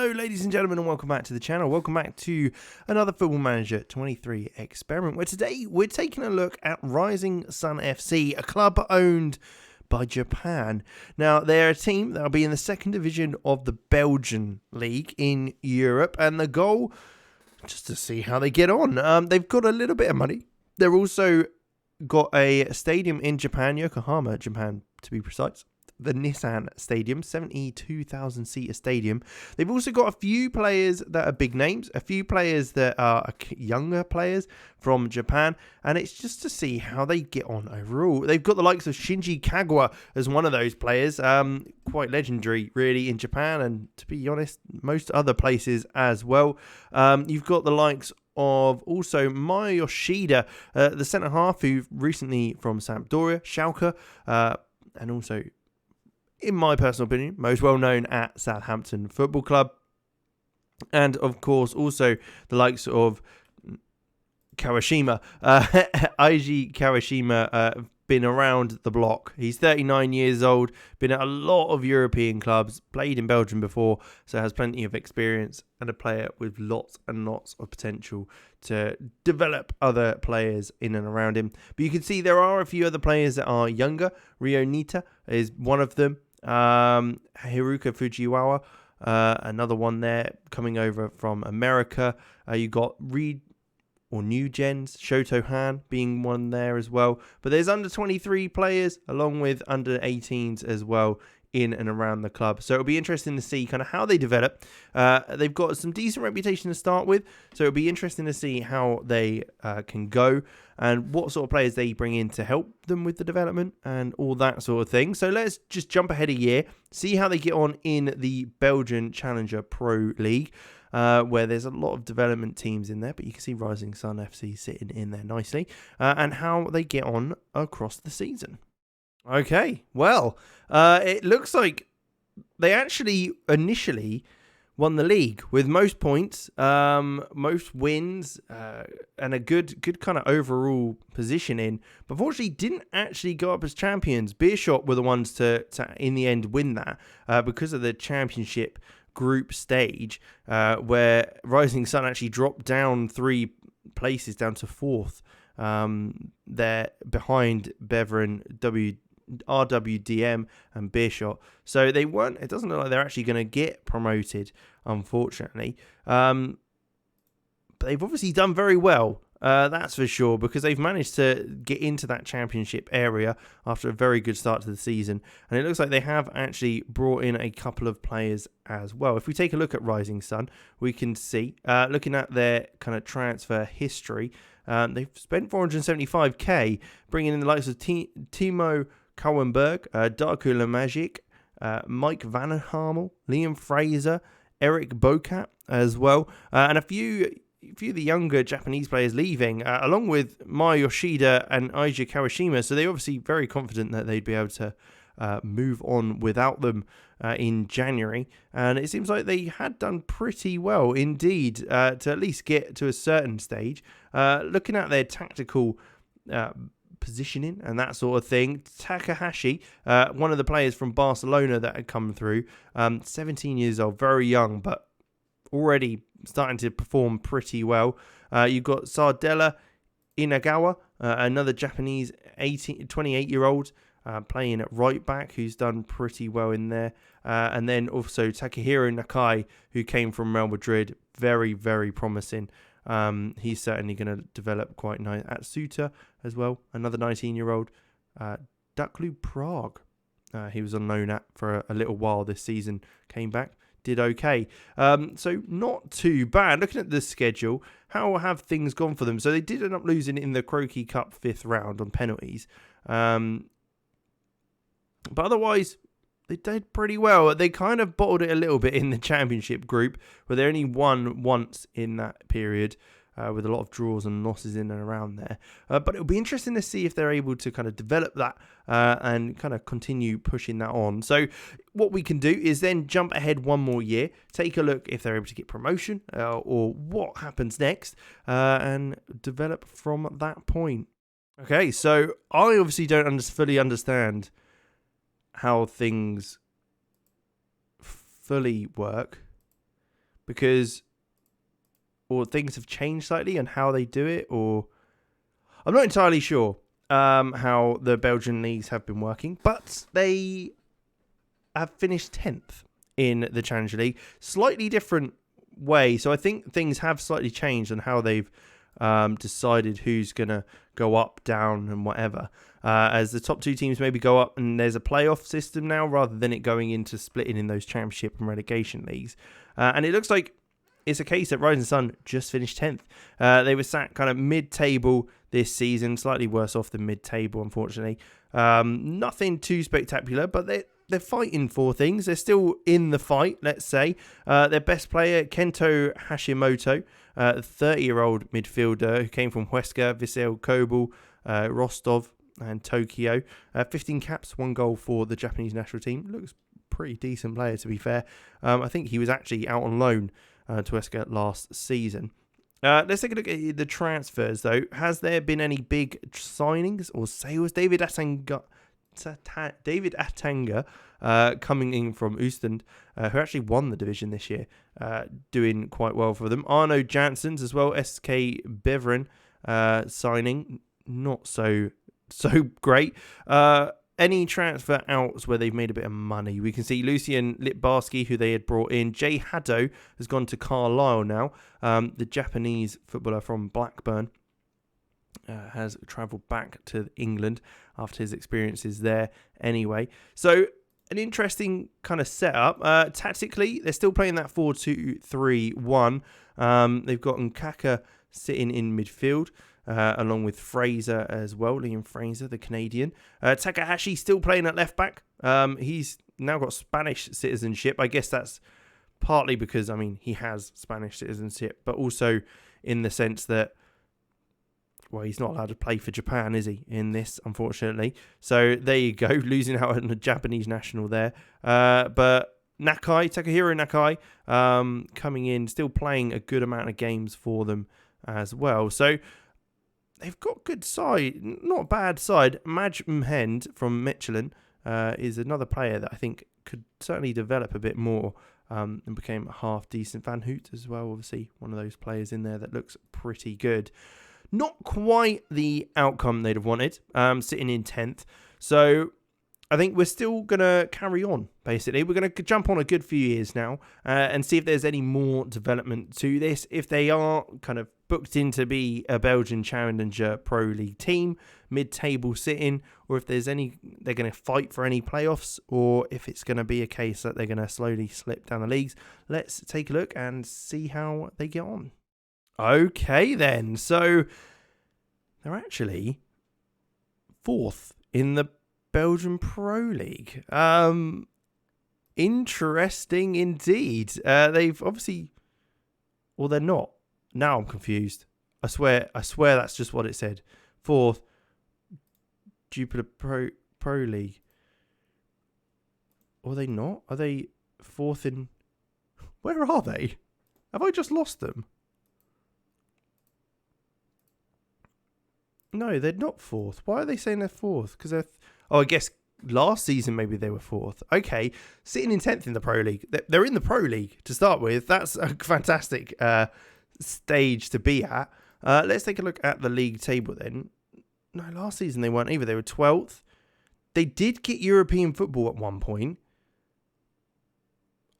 Hello ladies and gentlemen, and welcome back to the channel. Welcome back to another Football Manager 23 experiment, where today we're taking a look at Rising Sun FC, a club owned by Japan. Now, they're a team that will be in the second division of the Belgian league in Europe, and the goal, just to see how they get on. They've got a little bit of money. They're also got a stadium in Japan, Yokohama, Japan to be precise. The Nissan Stadium, 72,000 seater stadium. They've also got a few players that are big names, a few players that are younger players from Japan, and it's just to see how they get on overall. They've got the likes of Shinji Kagawa as one of those players, quite legendary really in Japan, and to be honest, most other places as well. You've got the likes of also Maya Yoshida, the centre half, who recently from Sampdoria, Schalke, and also, in my personal opinion, most well known at Southampton Football Club. And of course, also the likes of Kawashima. Eiji Kawashima, been around the block. He's 39 years old, been at a lot of European clubs, played in Belgium before, so has plenty of experience, and a player with lots and lots of potential to develop other players in and around him. But you can see there are a few other players that are younger. Ryo Nita is one of them. Hiruka Fujiwara, another one there coming over from America. You got New Gens, Shoto Han being one there as well. But there's under 23 players along with under 18s as well in and around the club. So it'll be interesting to see kind of how they develop. They've got some decent reputation to start with, so it'll be interesting to see how they can go and what sort of players they bring in to help them with the development and all that sort of thing. So let's just jump ahead a year, see how they get on in the Belgian Challenger Pro League, where there's a lot of development teams in there, but you can see Rising Sun FC sitting in there nicely, and how they get on across the season. Okay, well, it looks like they actually initially won the league with most points, most wins, and a good kind of overall positioning. But unfortunately, didn't actually go up as champions. Beerschot were the ones to in the end win that because of the championship group stage, where Rising Sun actually dropped down 3 places down to 4th. They're behind Beveren, RWDM and Beerschot, so they weren't. It doesn't look like they're actually going to get promoted, unfortunately. But they've obviously done very well, that's for sure, because they've managed to get into that championship area after a very good start to the season, and it looks like they have actually brought in a couple of players as well. If we take a look at Rising Sun, we can see, looking at their kind of transfer history, they've spent 475k, bringing in the likes of Timo Cowenberg, Darko Lamagic, Mike Van Hamel, Liam Fraser, Eric Bocat as well, and a few of the younger Japanese players leaving, along with Maya Yoshida and Eiji Kawashima. So they're obviously very confident that they'd be able to move on without them in January, and it seems like they had done pretty well indeed to at least get to a certain stage. Looking at their tactical positioning and that sort of thing, Takahashi, one of the players from Barcelona that had come through, 17 years old, very young, but already starting to perform pretty well. You've got Sardella Inagawa, another Japanese 28-year-old, playing at right back, who's done pretty well in there. And then also Takahiro Nakai, who came from Real Madrid, very, very promising. He's certainly going to develop quite nice. At Suta as well, another 19-year-old. Duklu Prague, he was on loan at for a little while this season, came back, did okay. So not too bad. Looking at the schedule, how have things gone for them? So they did end up losing in the Croaky Cup 5th round on penalties. But otherwise, they did pretty well. They kind of bottled it a little bit in the championship group, where they only won once in that period, with a lot of draws and losses in and around there. But it'll be interesting to see if they're able to kind of develop that and kind of continue pushing that on. So what we can do is then jump ahead one more year, take a look if they're able to get promotion or what happens next, and develop from that point. Okay, so I obviously don't fully understand how things fully work. because, or things have changed slightly on how they do it, or I'm not entirely sure how the Belgian leagues have been working, but they have finished 10th in the Challenger League. Slightly different way. So I think things have slightly changed on how they've decided who's going to go up, down, and whatever. As the top two teams maybe go up, and there's a playoff system now rather than it going into splitting in those championship and relegation leagues. And it looks like it's a case that Rising Sun just finished 10th. They were sat kind of mid-table this season, slightly worse off than mid-table, unfortunately. Nothing too spectacular, but they're fighting for things. They're still in the fight, let's say. Their best player, Kento Hashimoto, a 30-year-old midfielder who came from Huesca, Vissel Kobe, Rostov and Tokyo. 15 caps, 1 goal for the Japanese national team. Looks pretty decent player, to be fair. I think he was actually out on loan to Huesca last season. Let's take a look at the transfers, though. Has there been any big signings or sales? David Atanga coming in from Oostend, who actually won the division this year, doing quite well for them. Arno Janssens as well, SK Beveren signing, not so great. Any transfer outs where they've made a bit of money. We can see Lucien Litbarski, who they had brought in. Jay Haddo has gone to Carlisle now. The Japanese footballer from Blackburn has travelled back to England after his experiences there anyway. So an interesting kind of setup. Tactically, they're still playing that 4-2-3-1. They've got Nkaka sitting in midfield. Along with Fraser as well, Liam Fraser, the Canadian. Takahashi still playing at left back. He's now got Spanish citizenship. I guess that's partly because, he has Spanish citizenship, but also in the sense that, well, he's not allowed to play for Japan, is he, in this, unfortunately. So there you go, losing out on the Japanese national there. But Takahiro Nakai, coming in, still playing a good amount of games for them as well. So they've got good side, not bad side. Maj Mhend from Michelin is another player that I think could certainly develop a bit more and became a half decent. Van Hoot as well, obviously one of those players in there that looks pretty good. Not quite the outcome they'd have wanted, sitting in 10th. So I think we're still going to carry on, basically. We're going to jump on a good few years now and see if there's any more development to this. If they are kind of booked in to be a Belgian Challenger Pro League team, mid-table sitting, or if there's any, they're going to fight for any playoffs, or if it's going to be a case that they're going to slowly slip down the leagues. Let's take a look and see how they get on. Okay, then. So they're actually 4th in the Belgian Pro League. Interesting indeed. They've obviously, well, they're not. Now I'm confused. I swear that's just what it said. 4th Jupiter Pro League. Or are they not? Are they 4th in? Where are they? Have I just lost them? No, they're not 4th. Why are they saying they're 4th? Because they're... I guess last season maybe they were 4th. Okay, sitting in 10th in the Pro League. They're in the Pro League to start with. That's a fantastic stage to be at. Let's take a look at the league table then. No, last season they weren't either. They were 12th. They did get European football at one point.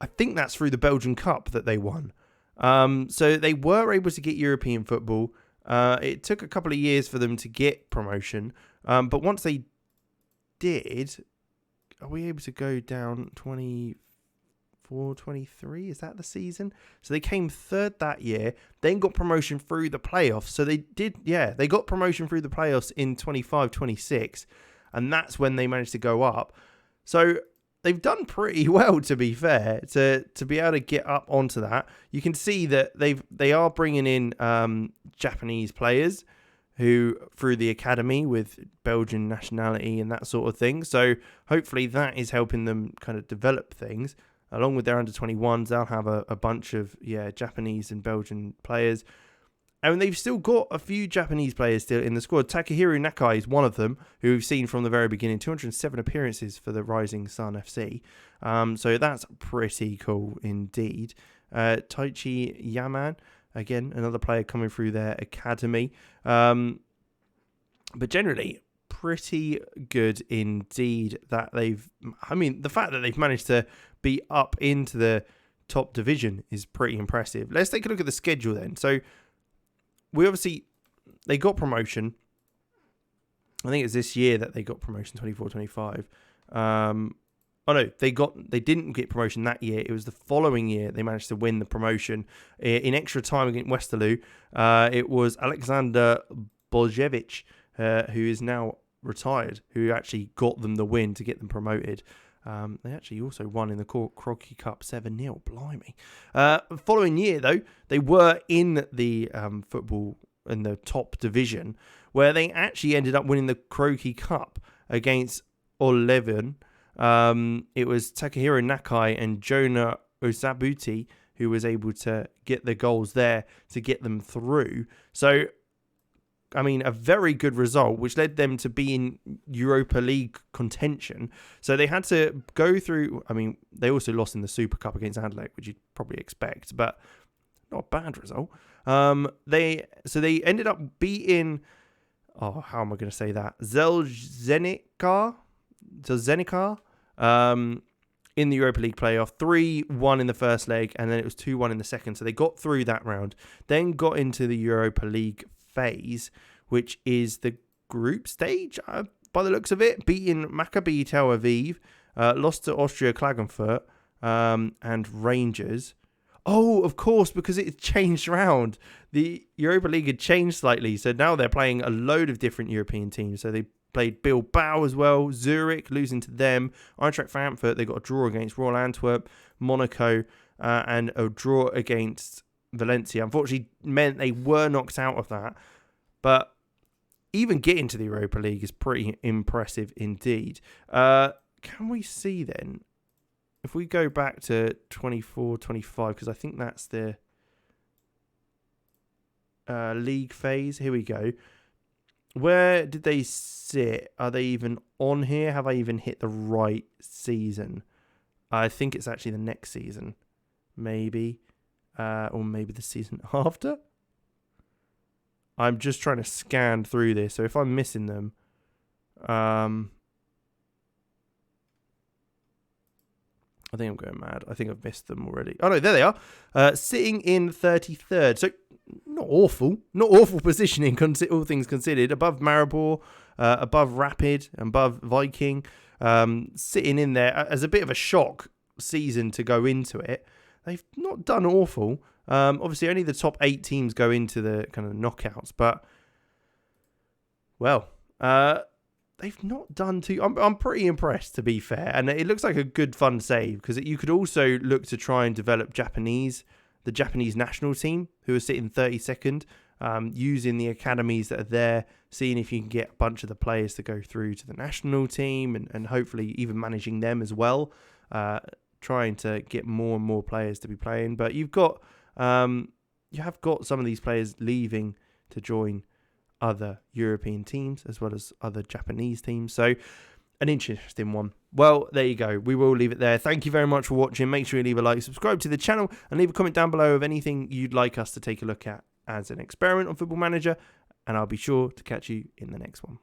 I think that's through the Belgian Cup that they won. So they were able to get European football. It took a couple of years for them to get promotion. But once they did, are we able to go down 24, 23? Is that the season? So they came 3rd that year, then got promotion through the playoffs. So they did, they got promotion through the playoffs in 25, 26. And that's when they managed to go up. So they've done pretty well, to be fair, to be able to get up onto that. You can see that they are bringing in Japanese players who through the academy with Belgian nationality and that sort of thing. So hopefully that is helping them kind of develop things. Along with their under-21s, they'll have a bunch of Japanese and Belgian players. And they've still got a few Japanese players still in the squad. Takahiro Nakai is one of them, who we've seen from the very beginning. 207 appearances for the Rising Sun FC. So that's pretty cool indeed. Taichi Yaman, again, another player coming through their academy. But generally, pretty good indeed that the fact that they've managed to be up into the top division is pretty impressive. Let's take a look at the schedule then. So they got promotion. I think it's this year that they got promotion, 24-25. They didn't get promotion that year. It was the following year they managed to win the promotion in extra time against Westerlo. It was Alexander Boljevich, who is now retired, who actually got them the win to get them promoted. They actually also won in the Crocky Cup 7-0. Blimey. Following year, though, they were in the football in the top division, where they actually ended up winning the Crocky Cup against Oleven. It was Takahiro Nakai and Jonah Osabuti who was able to get the goals there to get them through. So, a very good result, which led them to be in Europa League contention. So they had to go through. They also lost in the Super Cup against Anderlecht, which you'd probably expect, but not a bad result. They ended up beating. Oh, how am I going to say that? Zelzenica, in the Europa League playoff. 3-1 in the first leg, and then it was 2-1 in the second. So they got through that round, then got into the Europa League phase, which is the group stage, by the looks of it, beating Maccabi Tel Aviv, lost to Austria Klagenfurt, and Rangers. Oh, of course, because it changed around. The Europa League had changed slightly, so now they're playing a load of different European teams. So they played Bilbao as well, Zurich, losing to them, Eintracht Frankfurt, they got a draw against Royal Antwerp, Monaco, and a draw against Valencia. Unfortunately, meant they were knocked out of that. But even getting to the Europa League is pretty impressive indeed. Can we see then, if we go back to 24-25, because I think that's the league phase. Here we go. Where did they sit? Are they even on here? Have I even hit the right season? I think it's actually the next season. Maybe. Or maybe the season after. I'm just trying to scan through this. So if I'm missing them, I think I'm going mad. I think I've missed them already. Oh no, there they are. Sitting in 33rd. So not awful positioning, all things considered. Above Maribor, above Rapid, above Viking. Sitting in there as a bit of a shock season to go into it. They've not done awful. Obviously, only the top 8 teams go into the kind of knockouts, but they've not done too. I'm pretty impressed, to be fair, and it looks like a good fun save because you could also look to try and develop the Japanese national team, who are sitting 32nd, using the academies that are there, seeing if you can get a bunch of the players to go through to the national team, and hopefully even managing them as well. Trying to get more and more players to be playing, but you have got some of these players leaving to join other European teams as well as other Japanese teams. So an interesting one. Well, there you go. We will leave it there. Thank you very much for watching. Make sure you leave a like, subscribe to the channel, and leave a comment down below of anything you'd like us to take a look at as an experiment on Football Manager, and I'll be sure to catch you in the next one.